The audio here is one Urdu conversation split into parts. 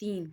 3,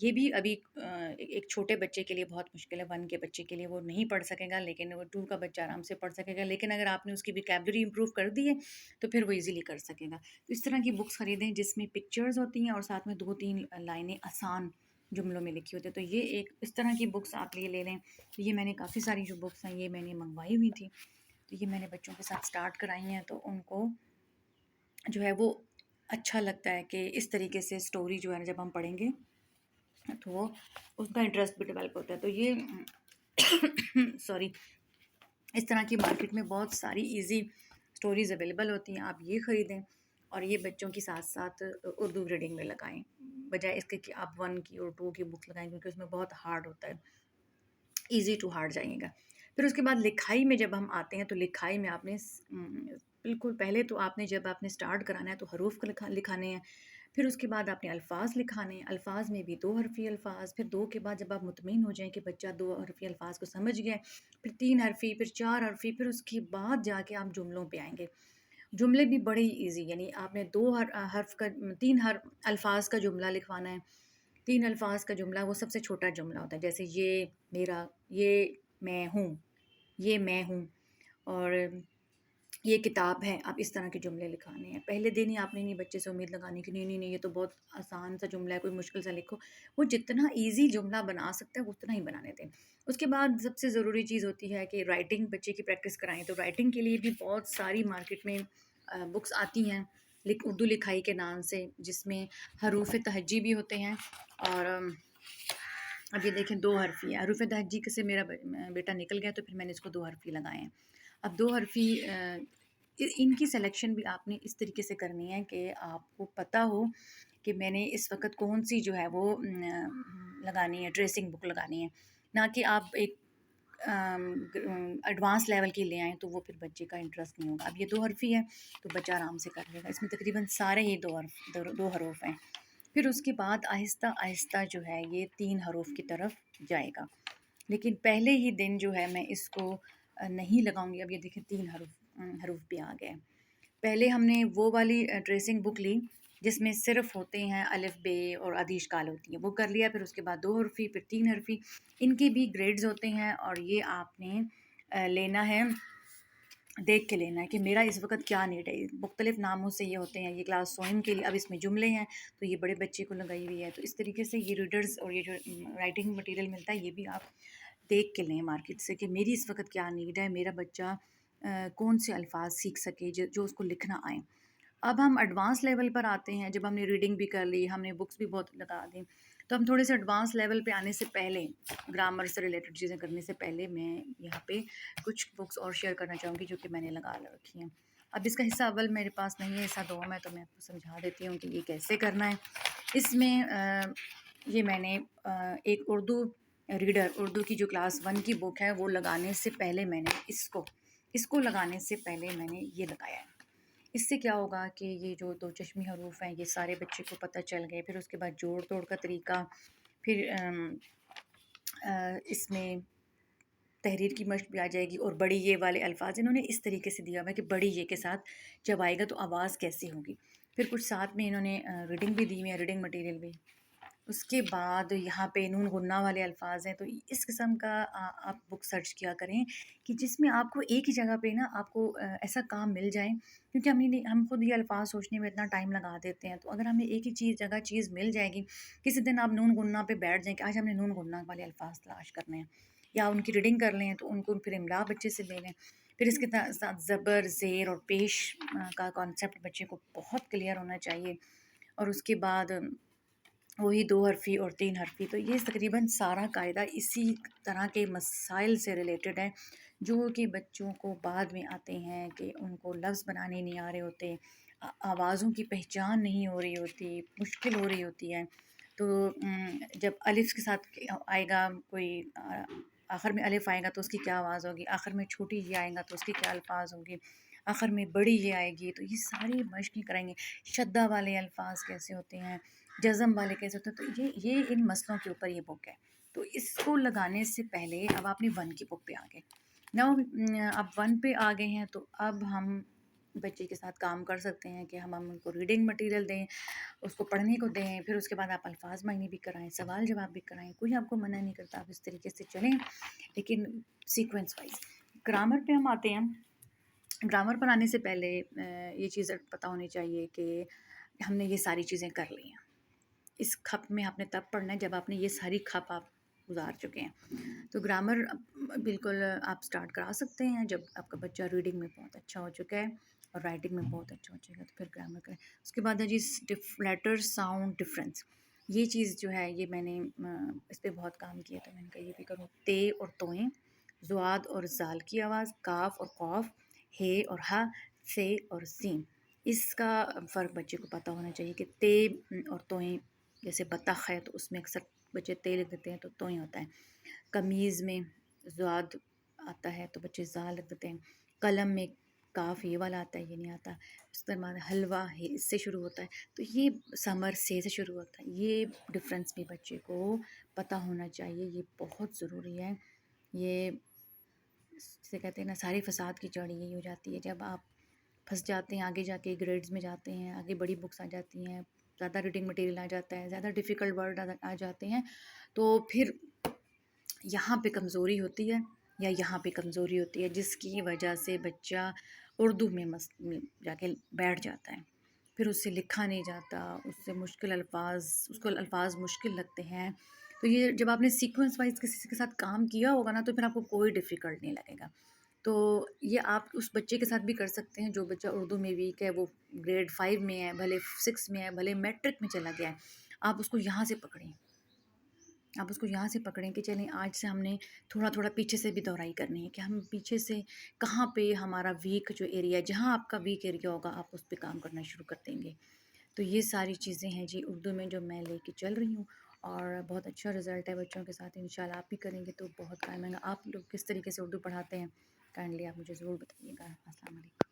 یہ بھی ابھی ایک چھوٹے بچے کے لیے بہت مشکل ہے، 1 کے بچے کے لیے وہ نہیں پڑھ سکے گا، لیکن وہ 2 کا بچہ آرام سے پڑھ سکے گا، لیکن اگر آپ نے اس کی وکیبلری امپروو کر دی ہے تو پھر وہ ایزیلی کر سکے گا۔ تو اس طرح کی بکس خریدیں جس میں پکچرز ہوتی ہیں اور ساتھ میں 2-3 لائنیں آسان جملوں میں لکھی ہوتی ہے، تو یہ ایک اس طرح کی بکس آپ یہ لے لیں۔ تو یہ میں نے کافی ساری جو بکس ہیں یہ میں نے منگوائی ہوئی تھی، تو یہ میں نے بچوں کے ساتھ سٹارٹ کرائی ہیں، تو ان کو جو ہے وہ اچھا لگتا ہے کہ اس طریقے سے اسٹوری جو ہے نا جب ہم پڑھیں گے تو وہ اس کا انٹرسٹ بھی ڈیولپ ہوتا ہے۔ تو یہ سوری، اس طرح کی مارکیٹ میں بہت ساری ایزی اسٹوریز اویلیبل ہوتی ہیں، آپ یہ خریدیں اور یہ بچوں کے ساتھ ساتھ اردو ریڈنگ میں لگائیں، بجائے اس کے کہ آپ 1 کی اور 2 کی بک لگائیں، کیونکہ اس میں بہت ہارڈ ہوتا ہے، ایزی ٹو ہارڈ جائیے گا۔ پھر اس کے بعد لکھائی میں جب ہم آتے ہیں تو لکھائی میں آپ نے بالکل پہلے تو آپ نے جب آپ نے سٹارٹ کرانا ہے تو حروف لکھانے ہیں، پھر اس کے بعد آپ نے الفاظ لکھانے ہیں، الفاظ میں بھی 2 حرفی الفاظ، پھر 2 کے بعد جب آپ مطمئن ہو جائیں کہ بچہ 2 حرفی الفاظ کو سمجھ گیا ہے، پھر 3 حرفی، پھر 4 حرفی، پھر اس کے بعد جا کے آپ جملوں پہ آئیں گے۔ جملے بھی بڑے ایزی، یعنی آپ نے 2 حرف کا 3 الفاظ کا جملہ لکھوانا ہے۔ 3 الفاظ کا جملہ وہ سب سے چھوٹا جملہ ہوتا ہے، جیسے یہ میرا، یہ میں ہوں، یہ میں ہوں، اور یہ کتاب ہے۔ آپ اس طرح کے جملے لکھانے ہیں۔ پہلے دن ہی آپ نے نہیں بچے سے امید لگانی کہ نہیں نہیں نہیں یہ تو بہت آسان سا جملہ ہے، کوئی مشکل سا لکھو۔ وہ جتنا ایزی جملہ بنا سکتا ہے اتنا ہی بنانے دیں۔ اس کے بعد سب سے ضروری چیز ہوتی ہے کہ رائٹنگ بچے کی پریکٹس کرائیں، تو رائٹنگ کے لیے بھی بہت ساری مارکیٹ میں بکس آتی ہیں اردو لکھائی کے نام سے، جس میں حروف تہجی بھی ہوتے ہیں، اور اب یہ دیکھیں 2 حرفی ہے، حروف تہجی سے میرا بیٹا نکل گیا تو پھر میں نے اس کو 2 حرفی لگائے ہیں۔ اب 2 حرفی ان کی سلیکشن بھی آپ نے اس طریقے سے کرنی ہے کہ آپ کو پتہ ہو کہ میں نے اس وقت کون سی جو ہے وہ لگانی ہے، ٹریسنگ بک لگانی ہے، نہ کہ آپ ایک ایڈوانس لیول کی لے آئیں تو وہ پھر بچے کا انٹرسٹ نہیں ہوگا۔ اب یہ 2 حرفی ہے تو بچہ آرام سے کر لے گا، اس میں تقریباً سارے ہی 2 حروف ہیں۔ پھر اس کے بعد آہستہ آہستہ جو ہے یہ 3 حروف کی طرف جائے گا، لیکن پہلے ہی دن جو ہے میں اس کو نہیں لگاؤں گی۔ اب یہ دیکھیں 3 حروف بھی آ گئے۔ پہلے ہم نے وہ والی ٹریسنگ بک لی جس میں صرف ہوتے ہیں الف بے اور آدھی اشکال ہوتی ہیں، وہ کر لیا۔ پھر اس کے بعد 2 حرفی، پھر 3 حرفی، ان کے بھی گریڈز ہوتے ہیں، اور یہ آپ نے لینا ہے، دیکھ کے لینا ہے کہ میرا اس وقت کیا نیڈ ہے۔ مختلف ناموں سے یہ ہوتے ہیں، یہ کلاس سوئم کے لیے، اب اس میں جملے ہیں تو یہ بڑے بچے کو لگائی ہوئی ہے۔ تو اس طریقے سے یہ ریڈرز اور یہ جو رائٹنگ مٹیریل ملتا ہے یہ بھی آپ دیکھ کے لیں مارکیٹ سے کہ میری اس وقت کیا نیڈ ہے، میرا بچہ کون سے الفاظ سیکھ سکے جو اس کو لکھنا آئیں۔ اب ہم ایڈوانس لیول پر آتے ہیں، جب ہم نے ریڈنگ بھی کر لی، ہم نے بکس بھی بہت لگا دیں، تو ہم تھوڑے سے ایڈوانس لیول پہ آنے سے پہلے، گرامر سے ریلیٹڈ چیزیں کرنے سے پہلے، میں یہاں پہ کچھ بکس اور شیئر کرنا چاہوں گی جو کہ میں نے لگا رکھی ہیں۔ اب اس کا حصہ اول میرے پاس نہیں ہے، حصہ 2 میں، تو میں آپ کو سمجھا دیتی ہوں کہ یہ کیسے کرنا ہے۔ اس میں یہ میں نے ایک اردو ریڈر، اردو کی جو کلاس 1 کی بک ہے وہ لگانے سے پہلے میں نے اس کو لگانے سے پہلے میں نے یہ لگایا ہے۔ اس سے کیا ہوگا کہ یہ جو 2 چشمی حروف ہیں یہ سارے بچے کو پتہ چل گئے۔ پھر اس کے بعد جوڑ توڑ کا طریقہ، پھر اس میں تحریر کی مشق بھی آ جائے گی، اور بڑی یہ والے الفاظ انہوں نے اس طریقے سے دیا ہوا ہے کہ بڑی یہ کے ساتھ جب آئے گا تو آواز کیسی ہوگی۔ پھر کچھ ساتھ میں انہوں نے ریڈنگ بھی دی ہوئی ہے، ریڈنگ مٹیریل بھی۔ اس کے بعد یہاں پہ نون غنہ والے الفاظ ہیں، تو اس قسم کا آپ بک سرچ کیا کریں کہ جس میں آپ کو ایک ہی جگہ پہ نا آپ کو ایسا کام مل جائے، کیونکہ ہم خود یہ الفاظ سوچنے میں اتنا ٹائم لگا دیتے ہیں، تو اگر ہمیں ایک ہی چیز مل جائے گی، کسی دن آپ نون غنہ پہ بیٹھ جائیں کہ آج ہم نے نون غنہ والے الفاظ تلاش کرنے ہیں، یا ان کی ریڈنگ کر لیں، تو ان کو پھر املا بچے سے لے لیں۔ پھر اس کے ساتھ زبر، زیر اور پیش کا کانسیپٹ بچے کو بہت کلیئر ہونا چاہیے، اور اس کے بعد وہی 2 حرفی اور 3 حرفی۔ تو یہ تقریباً سارا قاعدہ اسی طرح کے مسائل سے ریلیٹڈ ہے جو کہ بچوں کو بعد میں آتے ہیں، کہ ان کو لفظ بنانے نہیں آ رہے ہوتے، آوازوں کی پہچان نہیں ہو رہی ہوتی، مشکل ہو رہی ہوتی ہے۔ تو جب الف کے ساتھ آئے گا کوئی، آخر میں الف آئے گا تو اس کی کیا آواز ہوگی، آخر میں چھوٹی یہ آئے گا تو اس کی کیا الفاظ ہوگی، آخر میں بڑی یہ آئے گی، تو یہ ساری مشقیں کریں گے۔ شدہ والے الفاظ کیسے ہوتے ہیں، جزم والے کیسے ہوتے ہیں، تو یہ ان مسئلوں کے اوپر یہ بک ہے۔ تو اس کو لگانے سے پہلے اب آپ نے 1 کی بک پہ آ گئے، اب 1 پہ آ گئے ہیں، تو اب ہم بچے کے ساتھ کام کر سکتے ہیں کہ ہم ان کو ریڈنگ مٹیریل دیں، اس کو پڑھنے کو دیں، پھر اس کے بعد آپ الفاظ معنی بھی کرائیں، سوال جواب بھی کرائیں، کوئی آپ کو منع نہیں کرتا، آپ اس طریقے سے چلیں، لیکن سیکوینس وائز۔ گرامر پہ ہم آتے ہیں۔ گرامر پر آنے سے پہلے یہ چیز پتہ ہونی چاہیے کہ ہم نے یہ ساری چیزیں کر لی ہیں۔ اس کھپ میں آپ نے تب پڑھنا ہے جب آپ نے یہ ساری کھپ آپ گزار چکے ہیں۔ تو گرامر بالکل آپ سٹارٹ کرا سکتے ہیں جب آپ کا بچہ ریڈنگ میں بہت اچھا ہو چکا ہے اور رائٹنگ میں بہت اچھا ہو چکا ہے، تو پھر گرامر کریں۔ اس کے بعد ہے جی لیٹر ساؤنڈ ڈفرینس، یہ چیز جو ہے یہ میں نے اس پہ بہت کام کیا، تو میں نے کہا یہ بھی کروں۔ تے اور توئیں، زواد اور زال کی آواز، کاف اور قوف، ہے اور ہا، سے اور سین، اس کا فرق بچے کو پتہ ہونا چاہیے کہ تے اور توئیں، جیسے بطخ ہے تو اس میں اکثر بچے تے لکھ دیتے ہیں تو توئیں ہوتا ہے۔ قمیض میں زواد آتا ہے تو بچے زال لکھ دیتے ہیں۔ قلم میں کاف یہ والا آتا ہے، یہ نہیں آتا۔ اس کے بعد حلوہ ہے، اس سے شروع ہوتا ہے، تو یہ سمر سے شروع ہوتا ہے۔ یہ ڈفرینس بھی بچے کو پتہ ہونا چاہیے، یہ بہت ضروری ہے۔ یہ جسے کہتے ہیں نا ساری فساد کی جڑ یہی ہو جاتی ہے، جب آپ پھنس جاتے ہیں آگے جا کے گریڈز میں جاتے ہیں، آگے بڑی بکس آ جاتی ہیں، زیادہ ریڈنگ مٹیریل آ جاتا ہے، زیادہ ڈیفیکلٹ ورڈ آ جاتے ہیں، تو پھر یہاں پہ کمزوری ہوتی ہے یا یہاں پہ کمزوری ہوتی ہے، جس کی وجہ سے بچہ اردو میں جا کے بیٹھ جاتا ہے، پھر اس سے لکھا نہیں جاتا، اس سے مشکل الفاظ، اس کو الفاظ مشکل لگتے ہیں۔ تو یہ جب آپ نے سیکوینس وائز کسی کے ساتھ کام کیا ہوگا نا، تو پھر آپ کو کوئی ڈیفیکلٹ نہیں لگے گا۔ تو یہ آپ اس بچے کے ساتھ بھی کر سکتے ہیں جو بچہ اردو میں ویک ہے، وہ گریڈ 5 میں ہے، بھلے 6 میں ہے، بھلے میٹرک میں چلا گیا ہے، آپ اس کو یہاں سے پکڑیں، آپ اس کو یہاں سے پکڑیں کہ چلیں آج سے ہم نے تھوڑا تھوڑا پیچھے سے بھی دہرائی کرنی ہے کہ ہم پیچھے سے کہاں پہ ہمارا ویک جو ایریا ہے، جہاں آپ کا ویک ایریا ہوگا آپ اس پہ کام کرنا شروع کر دیں گے۔ تو یہ ساری چیزیں ہیں جی اردو میں جو میں لے کے چل رہی ہوں، اور بہت اچھا رزلٹ ہے بچوں کے ساتھ، انشاءاللہ آپ بھی کریں گے تو بہت قائم ہے۔ آپ لوگ کس طریقے سے اردو پڑھاتے ہیں، کائنڈلی آپ مجھے ضرور بتائیے گا۔ السلام علیکم۔